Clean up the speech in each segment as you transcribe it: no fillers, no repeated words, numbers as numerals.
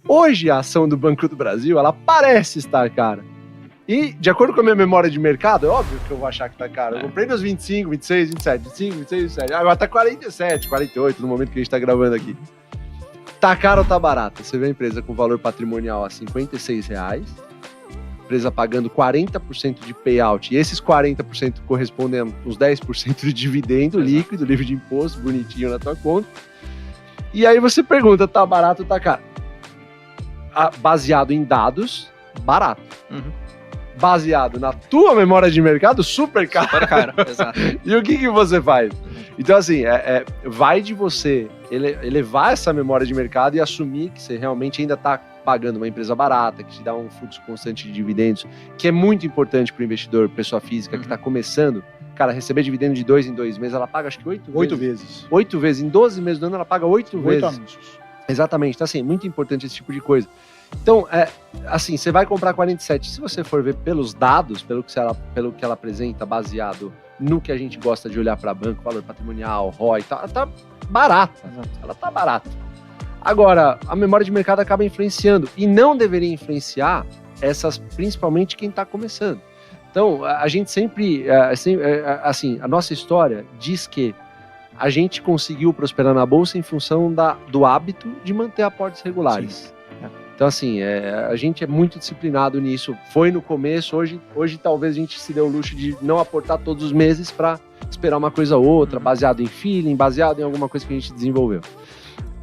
Hoje, a ação do Banco do Brasil, ela parece estar cara. E, de acordo com a minha memória de mercado, é óbvio que eu vou achar que tá caro. Eu comprei nos 25, 26, 27, 25, 26, 27. Agora tá 47, 48 no momento que a gente tá gravando aqui. Tá caro ou tá barato? Você vê a empresa com valor patrimonial a R$56, empresa pagando 40% de payout, e esses 40% correspondem a uns 10% de dividendo líquido, livre de imposto, bonitinho na tua conta. E aí você pergunta, tá barato ou tá caro? Baseado em dados, barato. Baseado na tua memória de mercado, super caro. Super caro, exato. E o que você faz? Então, assim, vai de você elevar essa memória de mercado e assumir que você realmente ainda está pagando uma empresa barata, que te dá um fluxo constante de dividendos, que é muito importante para o investidor, pessoa física, que está começando. Cara, receber dividendo de 2 em 2 meses, ela paga acho que 8 vezes. 8 vezes. Em 12 meses do ano, ela paga 8 vezes. 8 anúncios. Exatamente. Então, assim, muito importante esse tipo de coisa. Então, assim, você vai comprar 47. Se você for ver pelos dados, pelo que ela apresenta, baseado no que a gente gosta de olhar para banco, valor patrimonial, ROI, tá barata. Ela tá barata. Agora, a memória de mercado acaba influenciando. E não deveria influenciar principalmente quem está começando. Então, a gente sempre, assim, a nossa história diz que a gente conseguiu prosperar na Bolsa em função do hábito de manter aportes regulares. Sim. Então, assim, a gente é muito disciplinado nisso. Foi no começo, hoje talvez a gente se dê o luxo de não aportar todos os meses para esperar uma coisa ou outra, baseado em feeling, baseado em alguma coisa que a gente desenvolveu.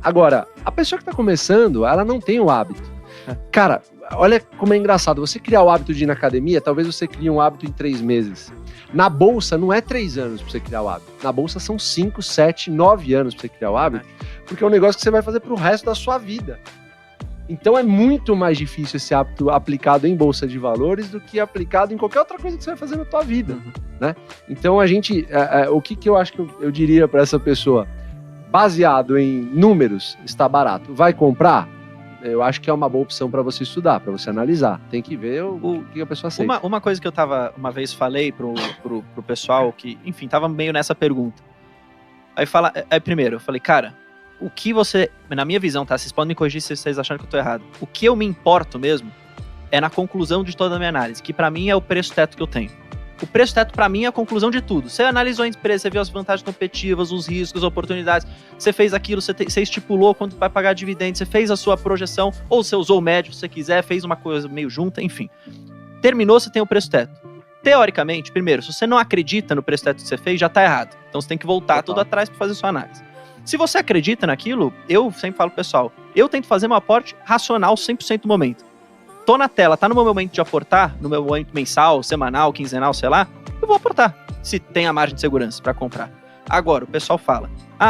Agora, a pessoa que está começando, ela não tem o hábito. Cara, olha como é engraçado. Você criar o hábito de ir na academia, talvez você crie um hábito em 3 meses. Na Bolsa, não é 3 anos para você criar o hábito. Na Bolsa são 5, 7, 9 anos para você criar o hábito, porque é um negócio que você vai fazer para o resto da sua vida. Então é muito mais difícil esse hábito aplicado em bolsa de valores do que aplicado em qualquer outra coisa que você vai fazer na tua vida, né? Então a gente, o que eu acho que eu diria para essa pessoa, baseado em números, está barato, vai comprar? Eu acho que é uma boa opção para você estudar, para você analisar. Tem que ver o que a pessoa aceita. Uma coisa que eu uma vez falei pro pessoal que, enfim, tava meio nessa pergunta. Aí primeiro, eu falei, cara, o que você, na minha visão, tá? Vocês podem me corrigir se vocês acharem que eu tô errado. O que eu me importo mesmo é na conclusão de toda a minha análise, que pra mim é o preço teto que eu tenho. O preço teto pra mim é a conclusão de tudo. Você analisou a empresa, você viu as vantagens competitivas, os riscos, as oportunidades, você fez aquilo, você estipulou quanto vai pagar dividendo, você fez a sua projeção, ou você usou o médio, se você quiser, fez uma coisa meio junta, enfim. Terminou, você tem o preço teto. Teoricamente, primeiro, se você não acredita no preço teto que você fez, já tá errado. Então você tem que voltar tudo atrás pra fazer sua análise. Se você acredita naquilo, eu sempre falo pro pessoal, eu tento fazer meu aporte racional 100% do momento. Tô na tela, tá no meu momento de aportar, no meu momento mensal, semanal, quinzenal, sei lá, eu vou aportar, se tem a margem de segurança pra comprar. Agora, o pessoal fala,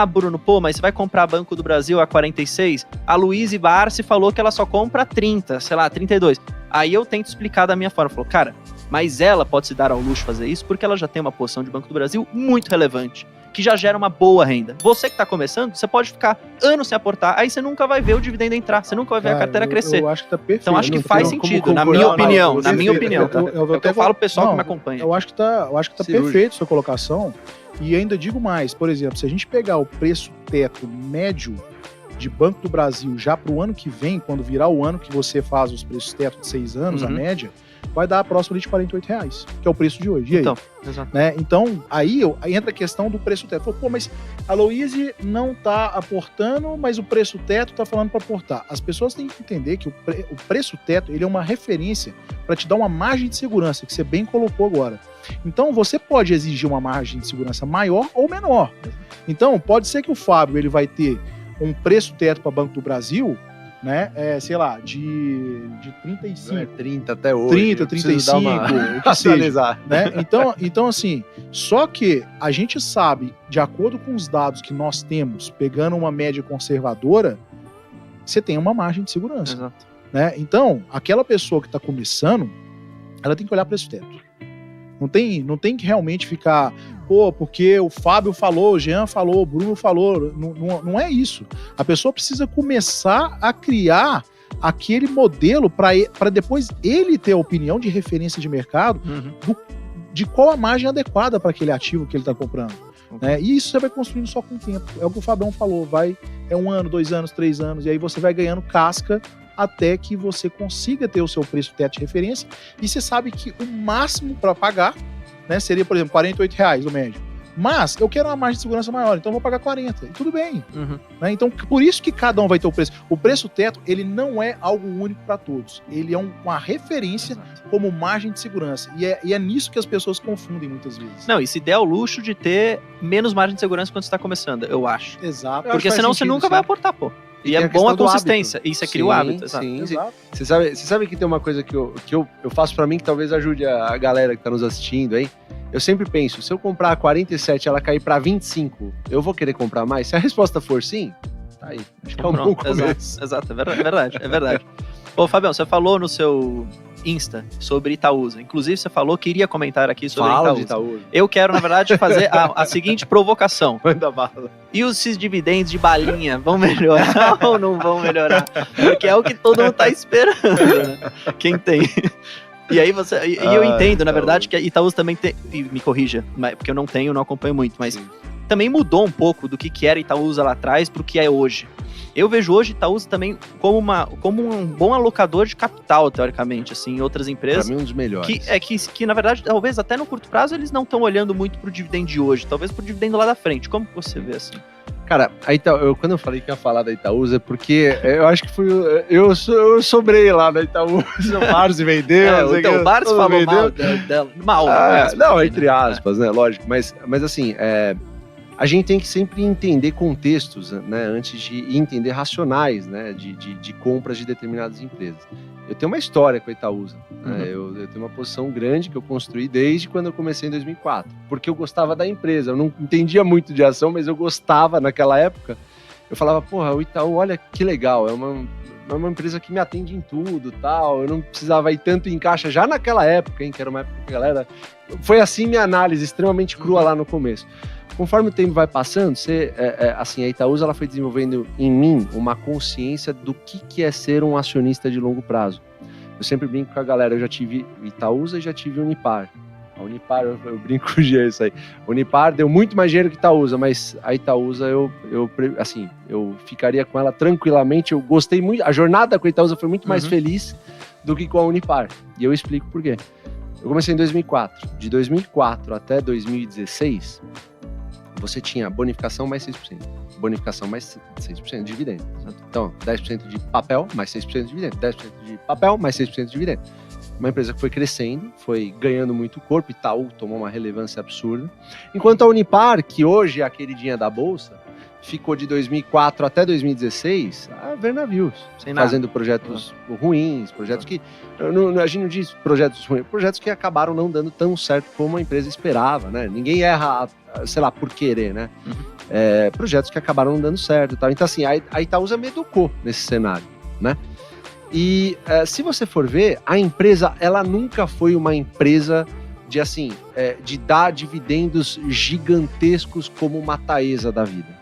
Bruno, mas você vai comprar Banco do Brasil a 46? A Luiz Barsi falou que ela só compra 30, sei lá, 32. Aí eu tento explicar da minha forma, falo, cara, mas ela pode se dar ao luxo de fazer isso porque ela já tem uma posição de Banco do Brasil muito relevante, que já gera uma boa renda. Você que está começando, você pode ficar anos sem aportar, aí você nunca vai ver o dividendo entrar, você nunca vai ver a carteira crescer. Eu acho que tá perfeito. Então acho que faz sentido, na minha opinião. Eu até falo pro pessoal que me acompanha. Eu acho que tá perfeito a sua colocação, e ainda digo mais, por exemplo, se a gente pegar o preço teto médio de Banco do Brasil já para o ano que vem, quando virar o ano que você faz os preços teto de 6 anos, a média, vai dar próximo de R$48, que é o preço de hoje. E aí? Então, aí entra a questão do preço teto. Mas a Louise não está aportando, mas o preço teto está falando para aportar. As pessoas têm que entender que o preço teto ele é uma referência para te dar uma margem de segurança, que você bem colocou agora. Então, você pode exigir uma margem de segurança maior ou menor. Então, pode ser que o Fábio ele vai ter um preço teto para Banco do Brasil, né, sei lá, de 35. Não é 30 até hoje. 30, 35, o que seja, né? Então, assim, só que a gente sabe, de acordo com os dados que nós temos, pegando uma média conservadora, você tem uma margem de segurança. Exato. Né? Então, aquela pessoa que está começando, ela tem que olhar para esse teto. Não tem que realmente ficar, porque o Fábio falou, o Jean falou, o Bruno falou. Não é isso. A pessoa precisa começar a criar aquele modelo para depois ele ter a opinião de referência de mercado de qual a margem adequada para aquele ativo que ele está comprando. Né? E isso você vai construindo só com o tempo. É o que o Fabião falou, é 1 ano, 2 anos, 3 anos, e aí você vai ganhando casca até que você consiga ter o seu preço teto de referência e você sabe que o máximo para pagar, né, seria, por exemplo, R$48 no médio. Mas eu quero uma margem de segurança maior, então eu vou pagar 40, e tudo bem. Né? Então, por isso que cada um vai ter o preço. O preço teto, ele não é algo único para todos. Ele é uma referência como margem de segurança. E é nisso que as pessoas confundem muitas vezes. Não, e se der o luxo de ter menos margem de segurança quando você está começando, eu acho. Exato. Porque senão você nunca vai aportar, pô. E é bom a consistência. E você cria o hábito. Sim. Você sabe que tem uma coisa que eu faço pra mim que talvez ajude a galera que tá nos assistindo aí. Eu sempre penso, se eu comprar a 47 e ela cair pra 25, eu vou querer comprar mais? Se a resposta for sim, tá aí. Acho que é um bom começo. Exato, é verdade. Ô, Fabião, você falou no seu Insta sobre Itaúsa. Inclusive, você falou que iria comentar aqui sobre Itaúsa. Eu quero, na verdade, fazer a seguinte provocação. Manda bala. E esses dividendos de balinha vão melhorar ou não vão melhorar? Porque é o que todo mundo tá esperando, né? Quem tem. E aí eu entendo, na verdade, que a Itaúsa também tem, e me corrija, porque eu não acompanho muito, mas também mudou um pouco do que era Itaúsa lá atrás pro que é hoje. Eu vejo hoje Itaúsa também como um bom alocador de capital, teoricamente, assim, em outras empresas. Pra mim, um dos melhores. Que, na verdade, talvez até no curto prazo, eles não estão olhando muito pro dividendo de hoje, talvez pro dividendo lá da frente. Como que você vê, assim? Cara, quando eu falei que ia falar da Itaúsa, é porque eu acho que eu sobrei lá da Itaúsa, o Barsi vendeu. Então, o Barsi falou mal dela. Não, entre aspas, né, lógico, mas assim, a gente tem que sempre entender contextos, né, antes de entender racionais, né, de compras de determinadas empresas. Eu tenho uma história com a Itaúsa, né, eu tenho uma posição grande que eu construí desde quando eu comecei em 2004, porque eu gostava da empresa, eu não entendia muito de ação, mas eu gostava naquela época. Eu falava, porra, o Itaú, olha que legal, é uma empresa que me atende em tudo, tal, eu não precisava ir tanto em caixa já naquela época, hein, que era uma época que a galera... Foi assim minha análise, extremamente crua lá no começo. Conforme o tempo vai passando, assim, a Itaúsa ela foi desenvolvendo em mim uma consciência do que é ser um acionista de longo prazo. Eu sempre brinco com a galera, eu já tive Itaúsa e já tive Unipar. A Unipar, eu brinco com isso aí. A Unipar deu muito mais dinheiro que Itaúsa, mas a Itaúsa, eu ficaria com ela tranquilamente. Eu gostei muito, a jornada com a Itaúsa foi muito mais feliz do que com a Unipar. E eu explico por quê. Eu comecei em 2004. De 2004 até 2016... você tinha bonificação mais 6%, bonificação mais 6% de dividendo. Então, 10% de papel, mais 6% de dividendo, 10% de papel, mais 6% de dividendo. Uma empresa que foi crescendo, foi ganhando muito corpo, Itaú tomou uma relevância absurda. Enquanto a Unipar, que hoje é a queridinha da Bolsa, ficou de 2004 até 2016 a ver navios, fazendo projetos ruins, projetos que... a gente não diz projetos ruins, projetos que acabaram não dando tão certo como a empresa esperava, né? Ninguém erra, sei lá, por querer, né? Projetos que acabaram não dando certo e tal. Então, assim, a Itaúsa me educou nesse cenário, né? E se você for ver, a empresa, ela nunca foi uma empresa de dar dividendos gigantescos como uma Taesa da vida.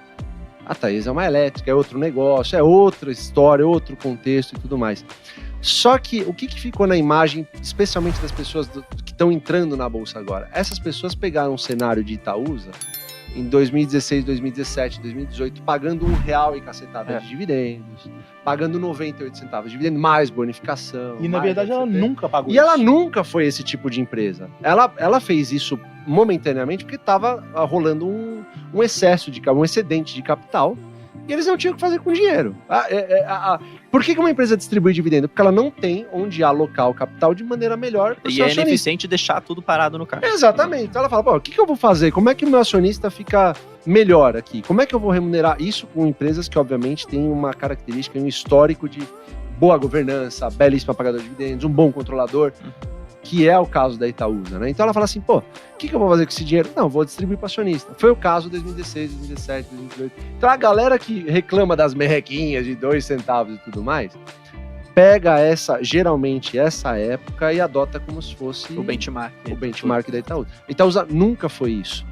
A Taesa é uma elétrica, é outro negócio, é outra história, outro contexto e tudo mais. Só que o que ficou na imagem, especialmente das pessoas que estão entrando na Bolsa agora? Essas pessoas pegaram um cenário de Itaúsa em 2016, 2017, 2018, pagando R$1 e cacetada de dividendos, pagando 98 centavos de dividendo, mais bonificação. E na verdade ela nunca pagou isso. E ela nunca foi esse tipo de empresa. Ela fez isso momentaneamente porque estava rolando um excesso um excedente de capital, e eles não tinham o que fazer com o dinheiro. Por que uma empresa distribui dividendo? Porque ela não tem onde alocar o capital de maneira melhor. E é ineficiente deixar tudo parado no caixa. Exatamente. Então ela fala, o que eu vou fazer? Como é que o meu acionista fica melhor aqui? Como é que eu vou remunerar isso com empresas que, obviamente, têm uma característica, um histórico de boa governança, belíssima pagador de dividendos, um bom controlador, que é o caso da Itaúsa, né? Então ela fala assim, o que eu vou fazer com esse dinheiro? Não, vou distribuir para acionista. Foi o caso de 2016, 2017, 2018. Então a galera que reclama das merrequinhas de 2 centavos e tudo mais, pega geralmente essa época e adota como se fosse o benchmark da Itaúsa. Itaúsa nunca foi isso.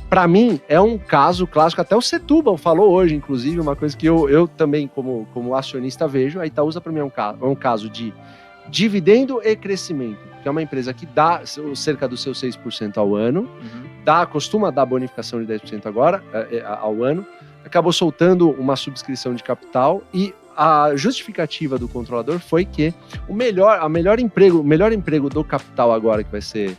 Para mim, é um caso clássico, até o Setúbal falou hoje, inclusive, uma coisa que eu também, como acionista, vejo. A Itaúsa, para mim, é um caso de dividendo e crescimento, que é uma empresa que dá cerca dos seus 6% ao ano, costuma dar bonificação de 10% agora, ao ano, acabou soltando uma subscrição de capital e a justificativa do controlador foi que o melhor emprego do capital agora, que vai ser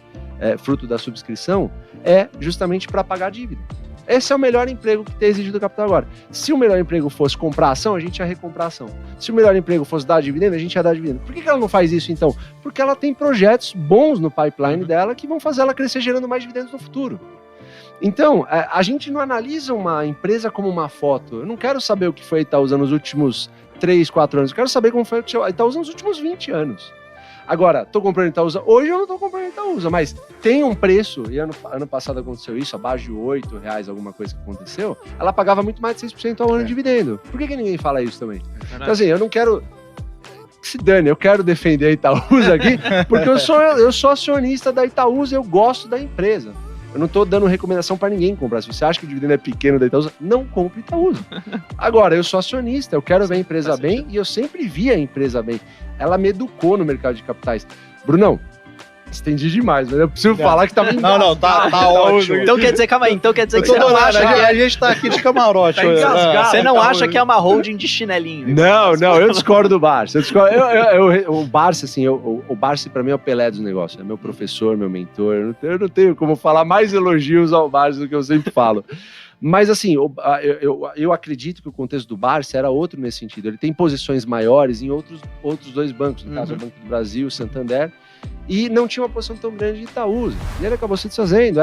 fruto da subscrição, é justamente para pagar a dívida. Esse é o melhor emprego que tem exigido do capital agora. Se o melhor emprego fosse comprar ação, a gente ia recomprar ação. Se o melhor emprego fosse dar dividendo, a gente ia dar dividendo. Por que ela não faz isso, então? Porque ela tem projetos bons no pipeline dela que vão fazer ela crescer gerando mais dividendos no futuro. Então, a gente não analisa uma empresa como uma foto. Eu não quero saber o que foi a Itaúsa nos últimos 3, 4 anos. Eu quero saber como foi a Itaúsa nos últimos 20 anos. Agora, tô comprando Itaúsa. Hoje eu não tô comprando Itaúsa, mas tem um preço, e ano passado aconteceu isso, abaixo de R$8, alguma coisa que aconteceu, ela pagava muito mais de 6% ao ano de dividendo. Por que ninguém fala isso também? Então assim, eu não quero... Se dane, eu quero defender a Itaúsa aqui, porque eu sou acionista da Itaúsa, eu gosto da empresa. Eu não tô dando recomendação para ninguém comprar. Se você acha que o dividendo é pequeno da Itaúsa, não compre Itaúsa. Agora, eu sou acionista, eu quero ver a empresa bem e eu sempre vi a empresa bem. Ela me educou no mercado de capitais. Brunão, estendi demais, mas eu preciso falar que tá bem engasgado. Não, tá ótimo. Então quer dizer, calma aí, que você não acha que a gente tá aqui de camarote. tá engasgado, você não acha que é uma holding de chinelinho? Não, eu discordo do Barsi. O Barsi, assim, o Barsi pra mim é o Pelé dos negócios. É meu professor, meu mentor. Eu não tenho como falar mais elogios ao Barsi do que eu sempre falo. Mas assim, eu acredito que o contexto do Barsi era outro nesse sentido. Ele tem posições maiores em outros dois bancos, no caso o Banco do Brasil, o Santander, e não tinha uma posição tão grande de Itaúsa. E ele acabou se desfazendo.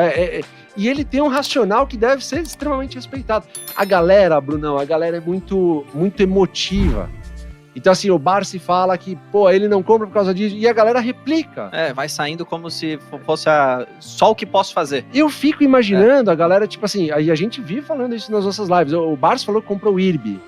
E ele tem um racional que deve ser extremamente respeitado. A galera, Brunão, é muito, muito emotiva. Então, assim, o Barsi fala que, ele não compra por causa disso, e a galera replica. Vai saindo como se fosse só o que posso fazer. Eu fico imaginando a galera, tipo assim, aí a gente vive falando isso nas nossas lives. O Barsi falou que comprou o IRB.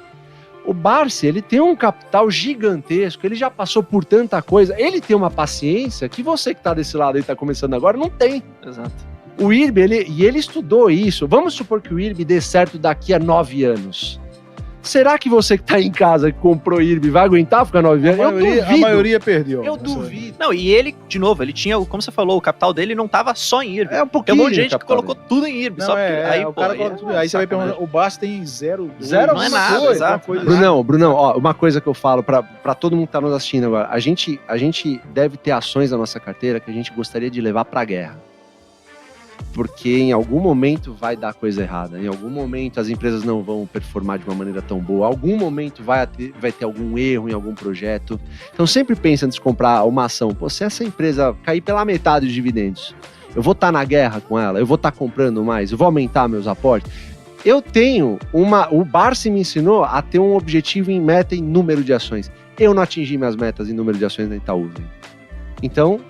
O Barsi, ele tem um capital gigantesco, ele já passou por tanta coisa, ele tem uma paciência que você que tá desse lado aí, tá começando agora, não tem. Exato. O IRB, ele estudou isso. Vamos supor que o IRB dê certo daqui a 9 anos. Será que você que tá em casa, que comprou IRB, vai aguentar ficar 9 anos? A maioria perdeu. Eu duvido. Não, e ele, de novo, ele tinha, como você falou, o capital dele não tava só em IRB. Um pouquinho. Tem um monte de gente que colocou tudo em IRB. Não, aí você vai perguntar, o Barsi tem zero não é nada, exato. Brunão, ó, uma coisa que eu falo pra todo mundo que tá nos assistindo agora, a gente deve ter ações na nossa carteira que a gente gostaria de levar pra guerra. Porque em algum momento vai dar coisa errada, em algum momento as empresas não vão performar de uma maneira tão boa, em algum momento vai ter algum erro em algum projeto. Então sempre pensa antes de comprar uma ação, se essa empresa cair pela metade dos dividendos, eu vou estar na guerra com ela, eu vou estar comprando mais, eu vou aumentar meus aportes. Eu tenho o Barsi me ensinou a ter um objetivo em meta em número de ações. Eu não atingi minhas metas em número de ações na Itaúsa. Então,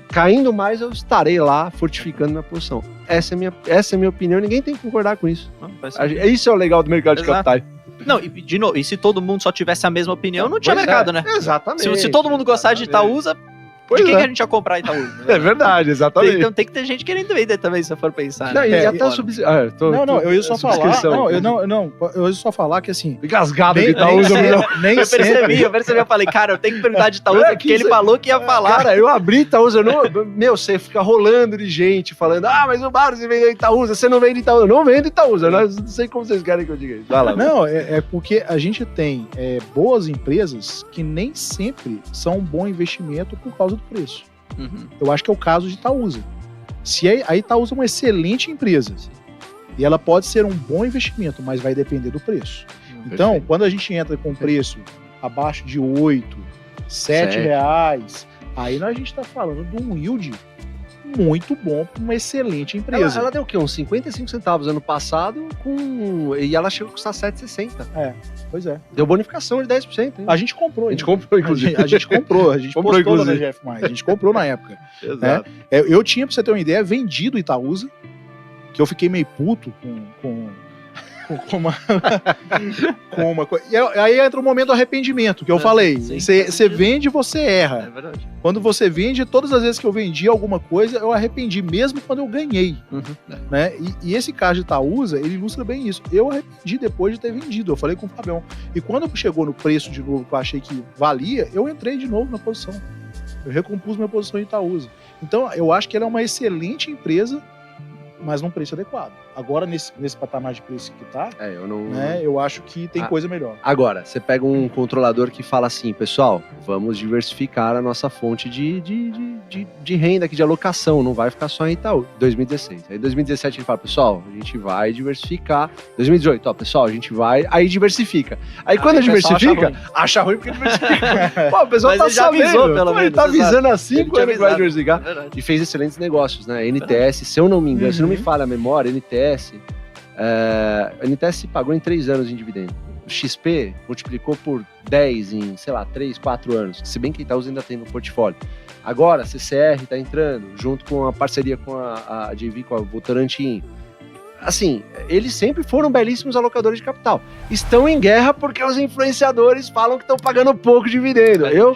caindo mais, eu estarei lá fortificando minha posição. Essa é a minha opinião, ninguém tem que concordar com isso. Isso é o legal do mercado de capitais. Não, e de novo, e se todo mundo só tivesse a mesma opinião, não tinha mercado, né? Exatamente. Se todo mundo gostasse de Itaúsa, de quem que a gente ia comprar Itaúsa? É verdade, exatamente. Então tem que ter gente querendo vender também, se eu for pensar. Não, né? e até eu ia só falar. Eu ia só falar que assim. Engasgado de Itaúsa, nem eu percebi, eu falei, cara, eu tenho que perguntar de Itaúsa, porque ele falou que ia falar. Cara, eu abri Itaúsa, você fica rolando de gente falando, mas o Barsi vendeu Itaúsa, você não vende Itaúsa. Eu não vendo Itaúsa, não sei como vocês querem que eu diga isso. Vai lá, não, é porque a gente tem boas empresas que nem sempre são um bom investimento por causa do preço. Eu acho que é o caso de Itaúsa. Se a Itaúsa é uma excelente empresa e ela pode ser um bom investimento, mas vai depender do preço. Então, perfeito. Quando a gente entra com preço abaixo de 8, 7 reais, aí a gente está falando de um yield muito bom para uma excelente empresa. Ela deu o quê? Uns 55 centavos ano passado e ela chegou a custar 7,60. Pois é. Deu bonificação de 10%. Hein? A gente comprou. Inclusive. A gente comprou. A gente postou lá na GF+. A gente comprou na época. Exato. Eu tinha, pra você ter uma ideia, vendido Itaúsa, que eu fiquei meio puto com uma coisa. E aí entra o momento do arrependimento, que eu falei. Você vende, você erra. É verdade. Quando você vende, todas as vezes que eu vendi alguma coisa, eu arrependi, mesmo quando eu ganhei. Né? E esse caso de Itaúsa, ele ilustra bem isso. Eu arrependi depois de ter vendido. Eu falei com o Fabião. E quando chegou no preço de novo, que eu achei que valia, eu entrei de novo na posição. Eu recompus minha posição em Itaúsa. Então, eu acho que ela é uma excelente empresa mas num preço adequado. Agora, nesse patamar de preço que tá, eu não... né, eu acho que tem coisa melhor. Agora, você pega um controlador que fala assim, pessoal, vamos diversificar a nossa fonte de renda aqui, de alocação, não vai ficar só em Itaú. 2016. Aí 2017 ele fala, pessoal, a gente vai diversificar. 2018, ó, pessoal, a gente vai... Aí diversifica. Aí quando diversifica, acha ruim porque diversifica. Pô, o pessoal tá sabendo. Ele tá avisando há 5 anos que vai diversificar. E fez excelentes negócios, né? NTS, se eu não me engano, se não me falha a memória, NTS pagou em 3 anos em dividendo. O XP multiplicou por 10 em, sei lá, 3, 4 anos. Se bem que Itaú ainda tem no portfólio. Agora, a CCR tá entrando, junto com a parceria com a JV, com a Votorantim. Assim, eles sempre foram belíssimos alocadores de capital. Estão em guerra porque os influenciadores falam que estão pagando pouco dividendo. Eu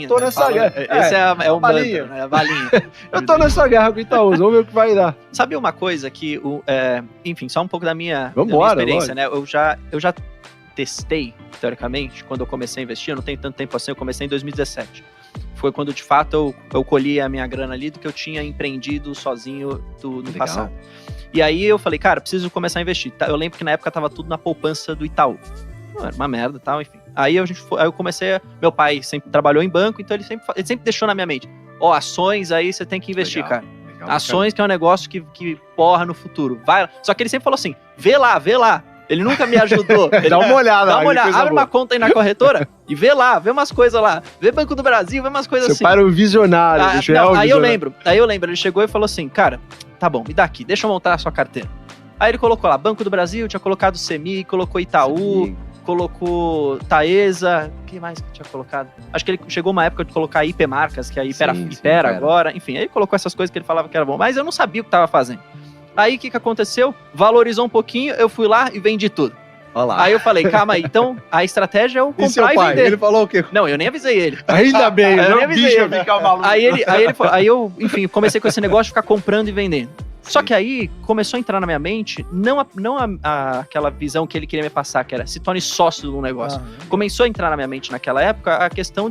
tô nessa guerra. Esse é o balinha, né? A balinha. Eu tô nessa guerra com o Itaú, vamos ver o que vai dar. Sabe uma coisa que, enfim, só um pouco da minha experiência, né? Eu já testei, teoricamente, quando eu comecei a investir, eu não tenho tanto tempo assim, eu comecei em 2017. Foi quando, de fato, eu colhi a minha grana ali do que eu tinha empreendido sozinho no passado. E aí eu falei, cara, preciso começar a investir. Eu lembro que na época tava tudo na poupança do Itaú. Era uma merda e tal, enfim. Aí eu comecei, meu pai sempre trabalhou em banco, então ele sempre deixou na minha mente, ações aí você tem que investir, cara. Ações que é um negócio que porra no futuro. Vai. Só que ele sempre falou assim, vê lá. Ele nunca me ajudou. Ele dá uma olhada. Abre uma conta aí na corretora e vê lá, vê umas coisas lá. Vê Banco do Brasil, vê umas coisas assim. Seu pai era um visionário. Aí eu lembro, ele chegou e falou assim, cara, tá bom, me dá aqui, deixa eu montar a sua carteira. Aí ele colocou lá, Banco do Brasil, tinha colocado CEMI, colocou Itaú, colocou Taesa, o que mais que tinha colocado? Acho que ele chegou uma época de colocar IP Marcas, que é a Ipera agora, enfim, aí ele colocou essas coisas que ele falava que era bom, mas eu não sabia o que tava fazendo. Aí o que aconteceu? Valorizou um pouquinho, eu fui lá e vendi tudo. Olá. Aí eu falei, calma aí, então a estratégia é eu comprar e vender. Ele falou o quê? Não, eu nem avisei ele. Ainda bem, eu nem avisei ele. Ficar maluco. Aí eu, enfim, comecei com esse negócio de ficar comprando e vendendo. Só que aí começou a entrar na minha mente, não aquela visão que ele queria me passar, que era se torne sócio de um negócio. Começou a entrar na minha mente naquela época a questão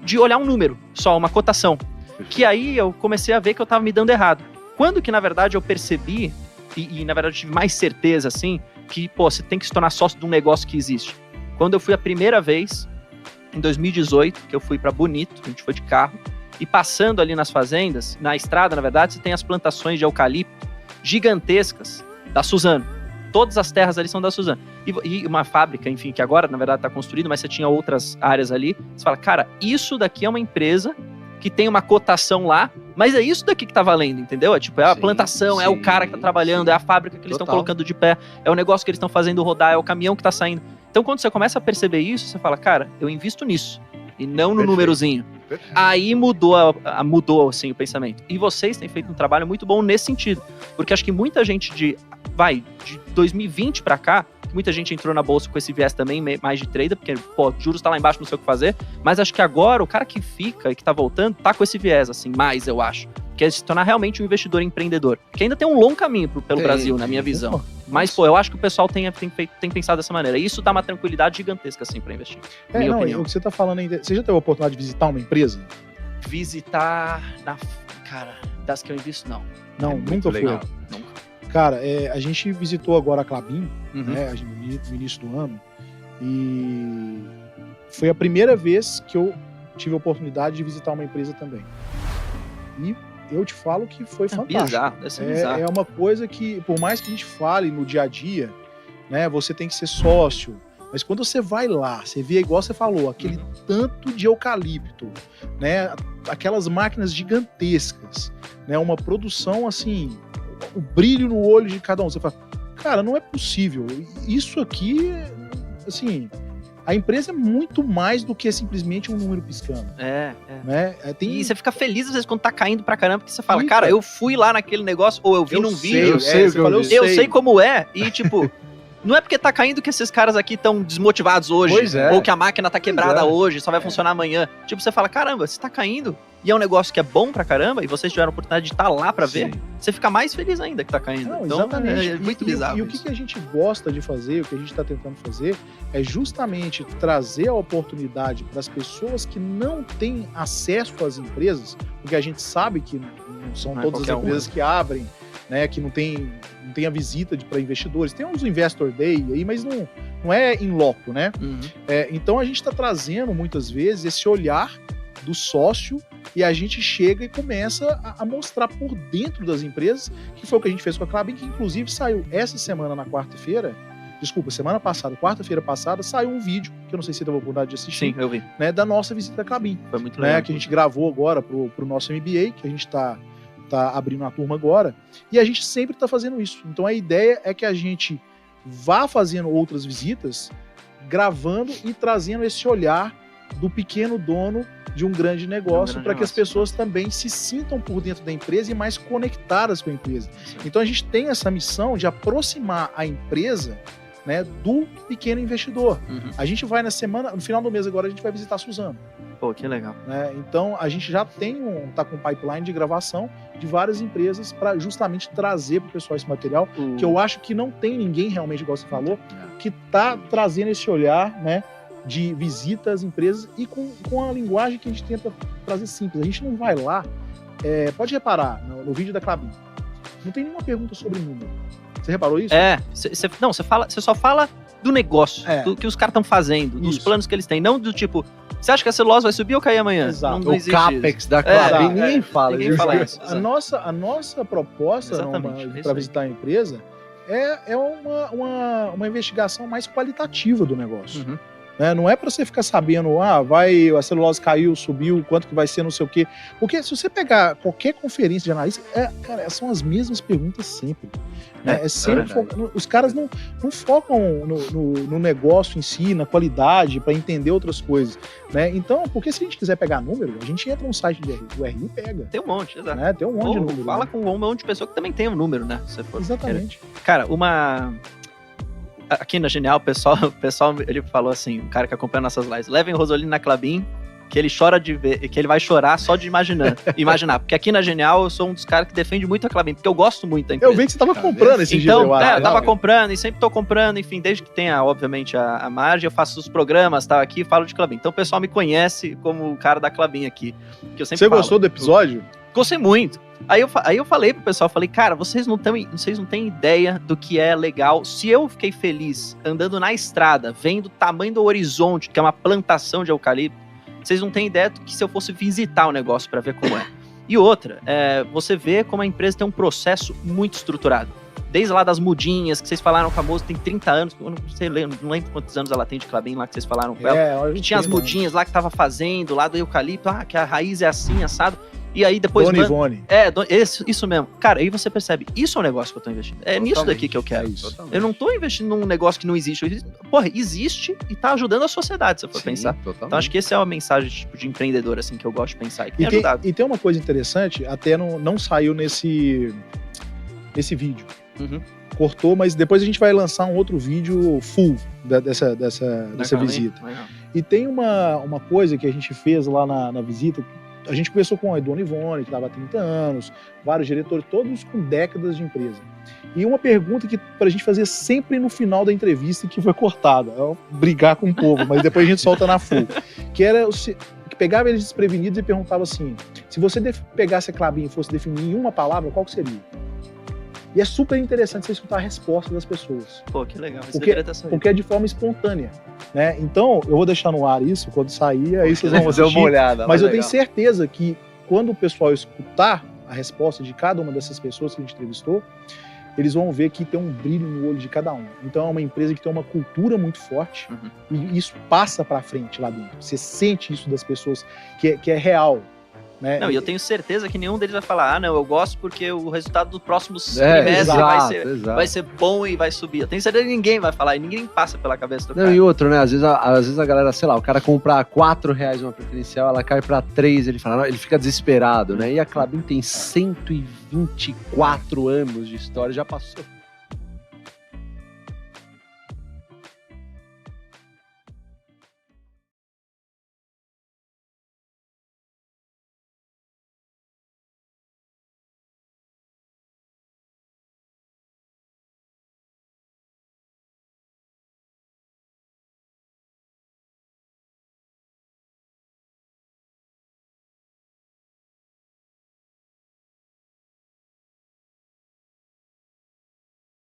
de olhar um número, só uma cotação. Que aí eu comecei a ver que eu tava me dando errado. Quando que, na verdade, eu percebi, e na verdade eu tive mais certeza, assim, que, você tem que se tornar sócio de um negócio que existe. Quando eu fui a primeira vez, em 2018, que eu fui pra Bonito, a gente foi de carro, e passando ali nas fazendas, na estrada, na verdade, você tem as plantações de eucalipto gigantescas da Suzano. Todas as terras ali são da Suzano. E uma fábrica, enfim, que agora, na verdade, tá construída, mas você tinha outras áreas ali. Você fala, cara, isso daqui é uma empresa que tem uma cotação lá, mas é isso daqui que tá valendo, entendeu? É a plantação, é o cara que tá trabalhando, é a fábrica que eles estão colocando de pé, é o negócio que eles estão fazendo rodar, é o caminhão que tá saindo. Então, quando você começa a perceber isso, você fala, cara, eu invisto nisso, e não no númerozinho. Aí mudou assim, o pensamento. E vocês têm feito um trabalho muito bom nesse sentido, porque acho que muita gente de 2020 pra cá, muita gente entrou na bolsa com esse viés também, mais de trader, porque, juros tá lá embaixo, não sei o que fazer, mas acho que agora o cara que fica e que tá voltando, tá com esse viés, assim, mais, eu acho, que é se tornar realmente um investidor empreendedor, que ainda tem um longo caminho pelo Brasil, na minha visão. Mas, eu acho que o pessoal tem pensado dessa maneira, e isso dá uma tranquilidade gigantesca, assim, pra investir, minha opinião. O que você tá falando ainda, você já teve a oportunidade de visitar uma empresa? Visitar, cara, das que eu invisto, não. Não, nunca foi. Nunca. Cara, a gente visitou agora a Klabin, né, no início do ano, e foi a primeira vez que eu tive a oportunidade de visitar uma empresa também. E eu te falo que foi fantástico. Bizarro, deve ser bizarro. É uma coisa que, por mais que a gente fale no dia a dia, né, você tem que ser sócio, mas quando você vai lá, você vê, igual você falou, aquele tanto de eucalipto, né, aquelas máquinas gigantescas, né, uma produção assim, o brilho no olho de cada um. Você fala, cara, não é possível. Isso aqui, assim, a empresa é muito mais do que simplesmente um número piscando. Né? E você fica feliz às vezes quando tá caindo pra caramba, porque você fala, cara, eu fui lá naquele negócio, ou eu vi num vídeo. Eu sei como é, e tipo... Não é porque tá caindo que esses caras aqui estão desmotivados hoje, ou que a máquina tá quebrada hoje, só vai funcionar amanhã. Tipo, você fala, caramba, se tá caindo e é um negócio que é bom pra caramba, e vocês tiveram a oportunidade de estar lá pra ver, você fica mais feliz ainda que tá caindo. Não, então, exatamente. é muito bizarro. E o que a gente gosta de fazer, o que a gente tá tentando fazer, é justamente trazer a oportunidade para as pessoas que não têm acesso às empresas, porque a gente sabe que não são todas as empresas que abrem né, que não tem a visita para investidores. Tem uns Investor Day aí, mas não é in loco, né? Então a gente está trazendo muitas vezes esse olhar do sócio e a gente chega e começa a mostrar por dentro das empresas, que foi o que a gente fez com a Klabin, que inclusive saiu essa semana na semana passada, quarta-feira passada, saiu um vídeo, que eu não sei se você teve a oportunidade de assistir. Sim, eu vi. Né, da nossa visita da Klabin. Foi muito legal. Que a gente gravou agora pro nosso MBA, que a gente tá abrindo a turma agora, e a gente sempre está fazendo isso. Então a ideia é que a gente vá fazendo outras visitas, gravando e trazendo esse olhar do pequeno dono de um grande negócio, para que as pessoas também se sintam por dentro da empresa e mais conectadas com a empresa. Sim. Então a gente tem essa missão de aproximar a empresa, né, do pequeno investidor. A gente vai no final do mês agora, a gente vai visitar a Suzano. Pô, que legal. Né? Então a gente já tá com um pipeline de gravação de várias empresas para justamente trazer para o pessoal esse material, que eu acho que não tem ninguém realmente, igual você falou, que tá trazendo esse olhar, né, de visita às empresas e com a linguagem que a gente tenta trazer simples. A gente não vai lá, pode reparar, no vídeo da Klabin, não tem nenhuma pergunta sobre número. Você reparou isso? Você só fala do negócio, do que os caras estão fazendo, dos planos que eles têm, não do tipo, você acha que a celulose vai subir ou cair amanhã? Exato. Não o CAPEX isso. Da Klabin, ninguém fala. Ninguém fala isso. A nossa proposta para visitar a empresa é uma investigação mais qualitativa do negócio. Não é para você ficar sabendo, a celulose caiu, subiu, quanto que vai ser, não sei o quê. Porque se você pegar qualquer conferência de analista, cara, são as mesmas perguntas sempre. Sempre os caras não focam no negócio em si, na qualidade, para entender outras coisas. Né? Então, porque se a gente quiser pegar número, a gente entra no site do RI e pega. Tem um monte, exato. Né? Tem um monte de número. Fala com um monte de pessoa que também tem um número, né? Se for Exatamente. Cara, aqui na Genial, o pessoal ele falou assim, o cara que acompanha nossas lives, levem o Rosolino na Klabin, que ele chora de ver, que ele vai chorar só de imaginar. Porque aqui na Genial eu sou um dos caras que defende muito a Klabin, porque eu gosto muito da empresa. Eu vi que você tava comprando esse dia. Então, eu tava comprando e sempre tô comprando, enfim, desde que tenha, obviamente, a margem, eu faço os programas, tá, aqui e falo de Klabin. Então o pessoal me conhece como o cara da Klabin aqui. Que eu sempre Você gostou do episódio? Gostei muito. Aí eu falei pro pessoal, cara, vocês não têm ideia do que é legal. Se eu fiquei feliz andando na estrada, vendo o tamanho do horizonte, que é uma plantação de eucalipto, vocês não têm ideia do que se eu fosse visitar o negócio para ver como é. E outra, você vê como a empresa tem um processo muito estruturado. Desde lá das mudinhas, que vocês falaram famoso, tem 30 anos, eu não lembro quantos anos ela tem de Klabin lá que vocês falaram com ela. Tinha as mudinhas lá que tava fazendo, lá do eucalipto, que a raiz é assim, assado. E aí depois... Dona Ivone. Isso mesmo. Cara, aí você percebe, isso é um negócio que eu tô investindo. Nisso daqui que eu quero. Eu não tô investindo num negócio que não existe. Porra, existe e tá ajudando a sociedade, se eu for pensar. Totalmente. Então acho que essa é uma mensagem tipo, de empreendedor, assim, que eu gosto de pensar e que tem ajudado. E tem uma coisa interessante, até não saiu nesse vídeo. Cortou, mas depois a gente vai lançar um outro vídeo full dessa visita. E tem uma coisa que a gente fez lá na visita. A gente começou com a Dona Ivone, que estava há 30 anos, vários diretores, todos com décadas de empresa. E uma pergunta que pra gente fazer sempre no final da entrevista, que foi cortada, brigar com o povo, mas depois a gente solta na full, que era que pegava eles desprevenidos e perguntava assim, se você pegasse a Klabin e fosse definir em uma palavra, qual que seria? E é super interessante você escutar a resposta das pessoas. Pô, que legal. Porque é de forma espontânea, né? Então, eu vou deixar no ar isso, quando sair, aí vocês vão assistir. Uma olhada. Mas eu tenho certeza que quando o pessoal escutar a resposta de cada uma dessas pessoas que a gente entrevistou, eles vão ver que tem um brilho no olho de cada um. Então, é uma empresa que tem uma cultura muito forte e isso passa pra frente lá dentro. Você sente isso das pessoas, que é real. Né? Não, e eu tenho certeza que nenhum deles vai falar, não, eu gosto porque o resultado do próximo trimestre vai ser bom e vai subir. Eu tenho certeza que ninguém vai falar e ninguém passa pela cabeça do cara. Não, e outro, né? Às vezes a galera, sei lá, o cara comprar R$4 uma preferencial, ela cai pra 3, ele fala, não, ele fica desesperado, né? E a Klabin tem 124 anos de história, já passou